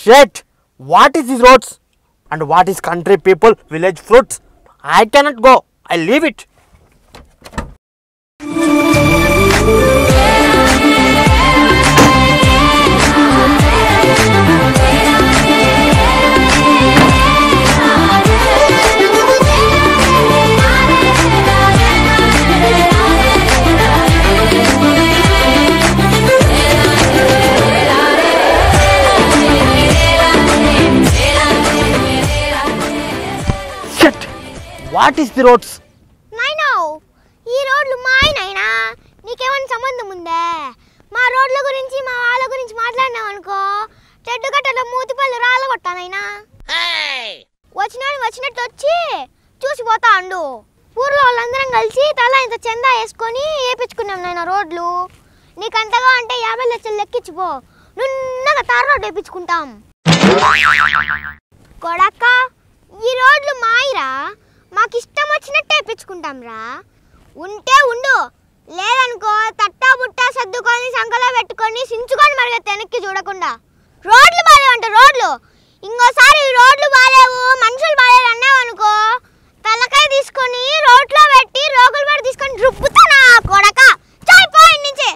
Shit! What is these roads? And what is country people, village fruits? I cannot go. I leave it. What is the roads? Naina, ee roadlu mai naina. Neekemanna sambandham unde? Ma roadla gurinchi ma vaala gurinchi maatladnavu anuko. Teddu gattalo mootipallu raalagotta naina. Hey! Vachinadu vachinattu vachi చూసి పోతా and. ఊర్లో వాళ్ళందరం కలిసి తల ఇంత చందా వేసుకొని ఏపించుకున్నాం నాయన రోడ్లు. నీకంతగా అంటే 50 లక్షలు లెక్కించిపో. నున్నగా తార్ రోడ్ వేపించుకుంటాం. కొడక్క ఈ రోడ్లు మాయిరా. మాకు ఇష్టం వచ్చినట్టే వేపించుకుంటాం రా. ఉంటే ఉండు, లేదనుకో తట్టా బుట్టా సర్దుకొని సంకలో పెట్టుకొని సించుకొని మరిగెత్తి వెనక్కి చూడకుండా. రోడ్లు బాలేవంట రోడ్లు. ఇంకోసారి రోడ్లు బాలేవు మనుషులు బాలేరు అన్నావు అనుకో తలకాయ తీసుకొని రోడ్లో పెట్టి రోగులు పడి తీసుకొని రుబ్బుతానా కొడక. చాయిపోయి నుంచే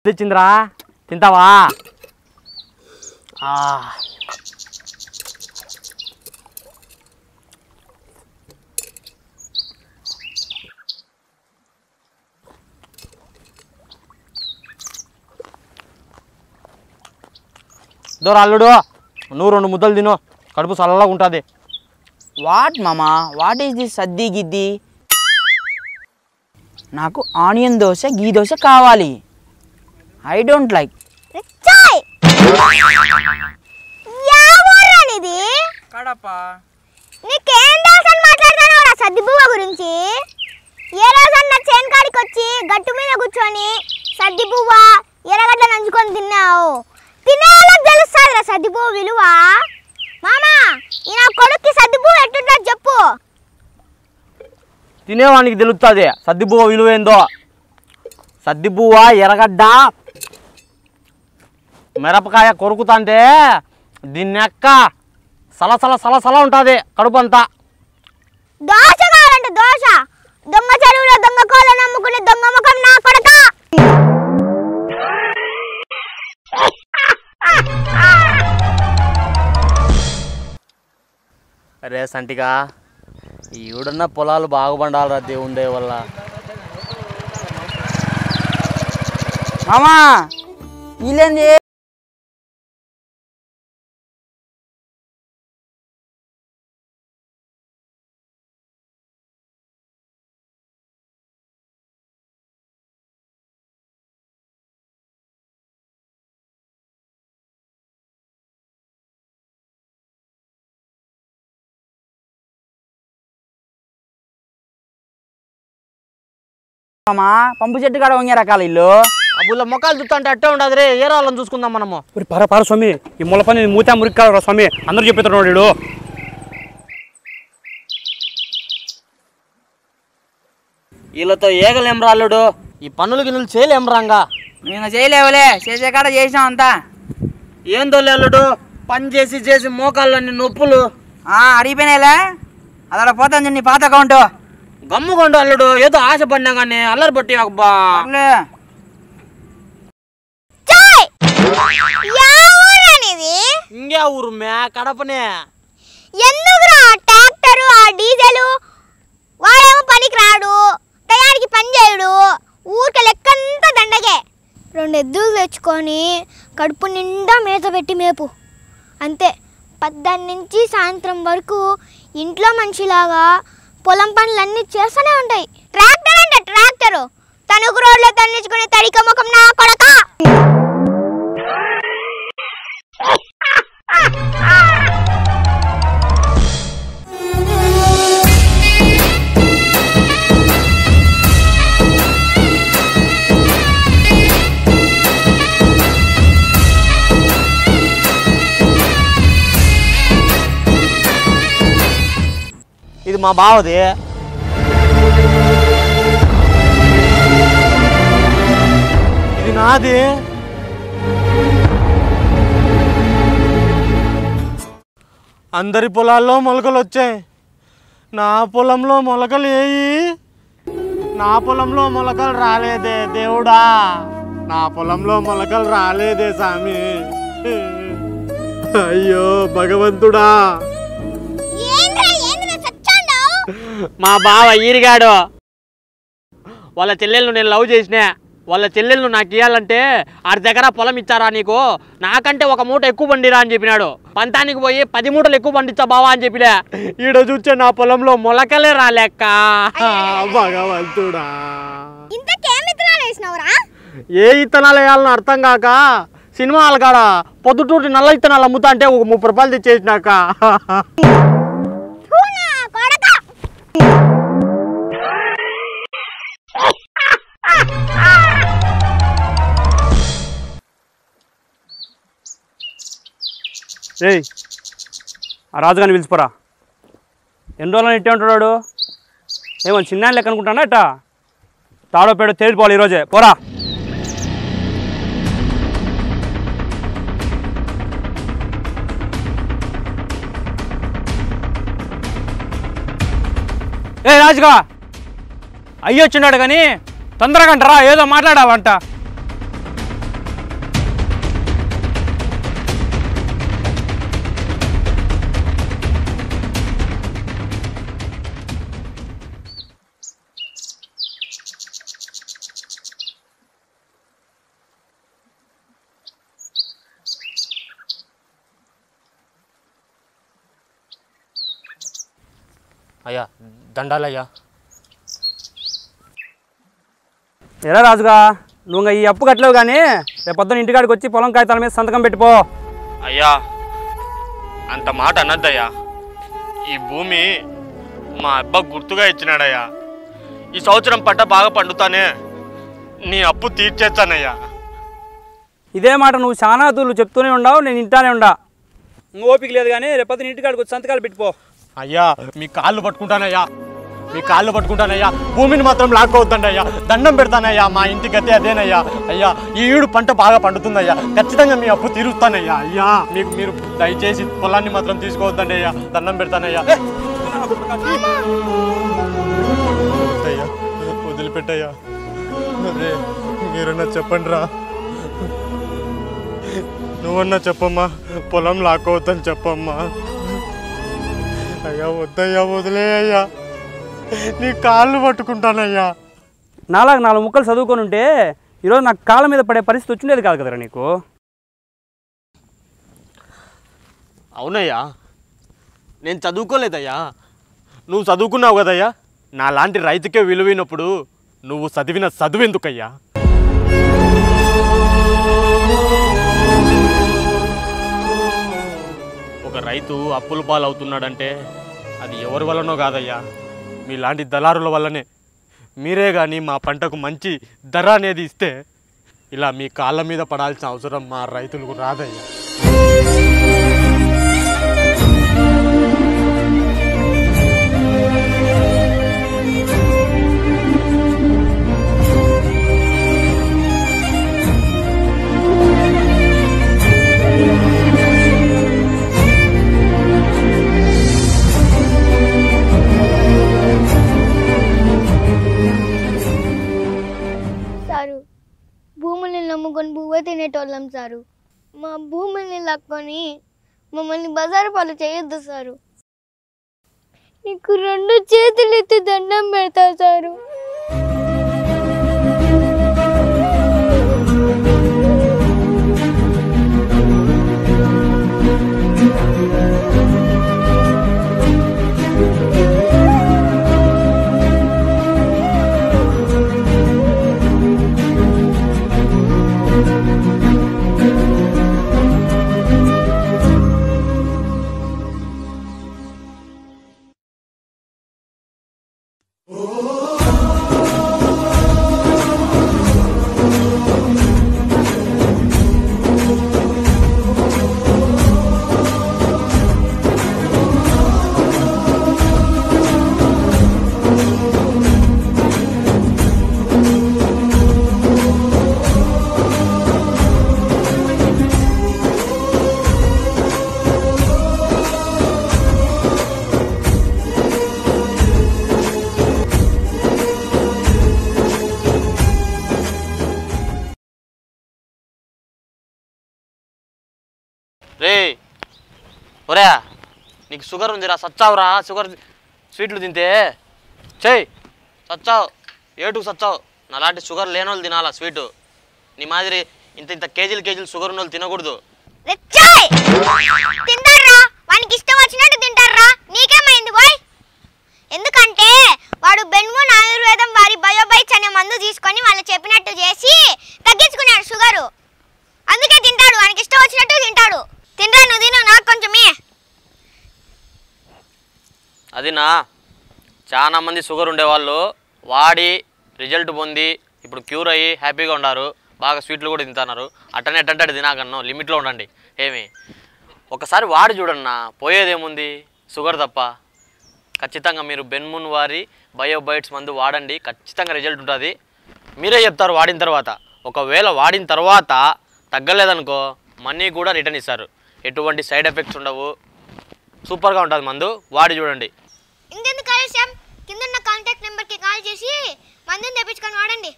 తెచ్చిందిరా తింటావా? దూర అల్లుడు నువ్వు 2 ముద్దలు తిను, కడుపు చల్లగా ఉంటుంది. వాట్ మామా, వాట్ ఈస్ దిస్ సద్ది గిద్ది? నాకు ఆనియన్ దోశ గీ దోశ కావాలి. I don't like. చాయ్ యావరనిది కడప. నీకేం దాసని మాట్లాడతానోరా సద్దిబువ్వ గురించి? ఏ రోజన్నా చేను కాడికి వచ్చి గట్టు మీద కూర్చొని సద్దిబువ్వ ఎర్రగడ్డ నంచుకొని తిన్నావు? తినేవాళ్ళకి తెలుస్తుందిరా సద్దిబువ్వ విలువ. మామా ఈ నా కొడుక్కి సద్దిబువ్వ ఎట్టుందో చెప్పు. తినేవానికి తెలుస్తుంది సద్దిబువ్వ విలువ ఏందో. సద్దిబువ్వ ఎర్రగడ్డ మిరపకాయ కొరుకుతుంటే దీన్ని ఎక్క సలసల సలసల ఉంటుంది కడుపు అంతా. దోశ కావాలంటే దోశ. దొంగ చెరువులో దొంగ కోళ్ళ నమ్ముకునే దొంగ ముఖం నా కొడక. అరే సంటిగా ఈవిడున్న పొలాలు బాగుపడాలరా దేవుండే వల్ల. మామా వీళ్ళేంది? మామా పంపు చెట్టు కాడ వంగే రకాల ఇల్లు. అబ్బుల మొక్కలు చూస్తుంటే అట్టే ఉండదు రే. ఏ రాళ్ళని చూసుకుందాం మనము. పార స్వామి, ఈ ముళ్ళ పని మూతా మురికి కాదు స్వామి, అందరూ చెప్తున్నాడు వీడు. వీళ్ళతో ఏగలేం రాళ్ళుడు. ఈ పనులు గిన్నులు చేయలేం రాంగా. మేము చేయలేవులే, చేసే కాడ చేసాం అంతా. ఏందో లేలుడు పని చేసి చేసి మోకాళ్ళని నొప్పులు అడిగిపోయినాయిలే. అదడ పోతాను నీ పాత అకౌంట్. గమ్ముకోండు అల్లుడు, ఏదో ఆశపడినా కానీ అల్లరి బట్టి అబ్బా. ఇంకే ఊరు మే కడపనే. ఎందుకురా ట్రాక్టరు ఆ డీజలు, వాడేమో పనికి రాడు, తయారీకి పని చేయడు, ఊరికే లెక్కంతా దండగే. 2 ఎద్దులు తెచ్చుకొని కడుపు నిండా మేత పెట్టి మేపు, అంతే. 10 నుంచి సాయంత్రం వరకు ఇంట్లో మనిషిలాగా పొలం పనులన్నీ చేస్తూనే ఉంటాయి. ట్రాక్టర్ అంటే ట్రాక్టరు, తణుకు రోడ్లో తన్నించుకునే తడిక ముఖం నా కొడక. ఇది మా బావది. ఇది నాది. అందరి పొలాల్లో మొలకలు వచ్చాయి, నా పొలంలో మొలకలు ఏయి? నా పొలంలో మొలకలు రాలేదే దేవుడా, నా పొలంలో మొలకలు రాలేదే స్వామి. అయ్యో భగవంతుడా. మా బావ ఈరిగాడు, వాళ్ళ చెల్లెళ్ళు నేను లవ్ చేసిన, వాళ్ళ చెల్లెళ్ళు నాకు ఇవ్వాలంటే 6 ఎకరా పొలం ఇచ్చారా నీకు, నాకంటే 1 మూట ఎక్కువ పండిరా అని చెప్పినాడు. పంతానికి పోయి 10 మూటలు ఎక్కువ పండించా బావా అని చెప్పినా. ఈడ చూచే నా పొలంలో మొలకలే రాలేక్క. భగవంతుడా. ఏ ఇత్తనాలు వేయాలని అర్థం కాక సినిమా హాల్ కాడ పొద్దుటూటి నల్ల ఇత్తనాలు అమ్ముతా అంటే 30 రూపాయలు తెచ్చేసినాక. ఏయ్, ఆ రాజుగారిని పిలిచిపోరా. ఎన్ని రోజులని ఇట్టే ఉంటాడు? ఏమో చిన్న లెక్క అనుకుంటానా ఎట్టా? తాడో పేడో తేలిపోవాలి ఈరోజే, పోరా. ఏ రాజుగా, అయ్యొచ్చున్నాడు కానీ తొందరగా అంటారా, ఏదో మాట్లాడాలంట. అయ్యా దండాలయ్యా. ఎరా రాజుగా, నువ్వు ఈ అప్పు కట్టలేవు కానీ రేపు పొద్దున్న ఇంటికాడికి వచ్చి పొలం కాగితాల మీద సంతకం పెట్టిపో. అయ్యా అంత మాట అనద్దయ్యా, ఈ భూమి మా అబ్బా గుర్తుగా ఇచ్చినాడయ్యా. ఈ సంవత్సరం పంట బాగా పండుతానే నీ అప్పు తీర్చేస్తానయ్యా. ఇదే మాట నువ్వు చాలా దూరం చెప్తూనే ఉండవు, నేను ఇంటానే ఉండా. నువ్వు ఓపిక లేదు కానీ రేపు పొద్దున్న ఇంటికాడికి వచ్చి సంతకాలు పెట్టిపో. అయ్యా మీ కాళ్ళు పట్టుకుంటానయ్యా, మీ కాళ్ళు పట్టుకుంటానయ్యా, భూమిని మాత్రం లాక్కోవద్దండి అయ్యా, దండం పెడతానయ్యా, మా ఇంటి గతి అదేనయ్యా. అయ్యా ఈ ఈడు పంట బాగా పండుతుందయ్యా, ఖచ్చితంగా మీ అప్పు తీరుస్తానయ్యా. అయ్యా మీరు దయచేసి పొలాన్ని మాత్రం తీసుకోవద్దండి అయ్యా, దండం పెడతానయ్యా. అయ్యా వదిలిపెట్టయ్యా. అదే మీరన్నా చెప్పండి రా, నువ్వన్నా చెప్పమ్మా, పొలం లాక్కోవద్దని చెప్పమ్మా. అయ్యా వద్దయ్యా, వదిలే అయ్యా, నీ కాళ్ళు పట్టుకుంటానయ్యా. నాలాగా 4 ముక్కలు చదువుకొని ఉంటే ఈరోజు నాకు కాళ్ళ మీద పడే పరిస్థితి వచ్చిండేది కాదు కదరా నీకు. అవునయ్యా, నేను చదువుకోలేదయ్యా, నువ్వు చదువుకున్నావు కదయ్యా. నా లాంటి రైతుకే విలువైనప్పుడు నువ్వు చదివిన చదువు ఎందుకయ్యా? ఒక రైతు అప్పుల పాలవుతున్నాడంటే అది ఎవరి వల్లనో కాదయ్యా, మీలాంటి దళారుల వల్లనే. మీరే కానీ మా పంటకు మంచి ధర అనేది ఇస్తే ఇలా మీ కాళ్ళ మీద పడాల్సిన అవసరం మా రైతులకు రాదయ్యా. చేస్తాం సారు. మా భూముల్ని లాక్కొని మమ్మల్ని బజారు పాలు చేయొద్దు సారు. నీకు 2 చేతులు ఎత్తి దండం పెడతా సారు. రే ఒరే, నీకు షుగర్ ఉందిరా, సచ్చావురా. షుగర్ స్వీట్లు తింటే చెయ్యి సచ్చావు, ఏటుకు సచ్చావు. నాలాంటి షుగర్ లేని వాళ్ళు తినాలా స్వీటు. నీ మాదిరి ఇంత ఇంత కేజీలు షుగర్ ఉన్న వాళ్ళు తినకూడదు. తింటారా, వానికి ఇష్టం వచ్చినట్టు తింటారా. నీకేమైంది బాయ్? ఎందుకంటే వాడు బెన్మూన్ ఆయుర్వేదం వారి బయోబైట్స్ అనే మందు తీసుకొని వాళ్ళు చెప్పినట్టు చేసి తగ్గించుకున్నాడు షుగరు. అందుకే తింటాడు, వానికి ఇష్టం వచ్చినట్టు తింటాడు. తింటా, నువ్వు తిను, నాకు కొంచెమే. అదినా చాలా మంది షుగర్ ఉండేవాళ్ళు వాడి రిజల్ట్ పొంది ఇప్పుడు క్యూర్ అయ్యి హ్యాపీగా ఉన్నారు. బాగా స్వీట్లు కూడా తింటున్నారు. అట్టనే ఎట్టంటే తినాకన్నా లిమిట్లో ఉండండి. ఏమి ఒకసారి వాడి చూడన్నా, పోయేదేముంది షుగర్ తప్ప. ఖచ్చితంగా మీరు బెన్మూన్ వారి బయోబైట్స్ మందు వాడండి, ఖచ్చితంగా రిజల్ట్ ఉంటుంది. మీరే చెప్తారు వాడిన తర్వాత. ఒకవేళ వాడిన తర్వాత తగ్గలేదనుకో మనీ కూడా రిటర్న్ ఇస్తారు. ఎటువంటి సైడ్ ఎఫెక్ట్స్ ఉండవు, సూపర్గా ఉంటుంది మందు. వాడి చూడండి. ఇంకెందుకు ఆలస్యం, కింద ఉన్న కాంటాక్ట్ నెంబర్కి కాల్ చేసి మందుని తెప్పించుకొని వాడండి.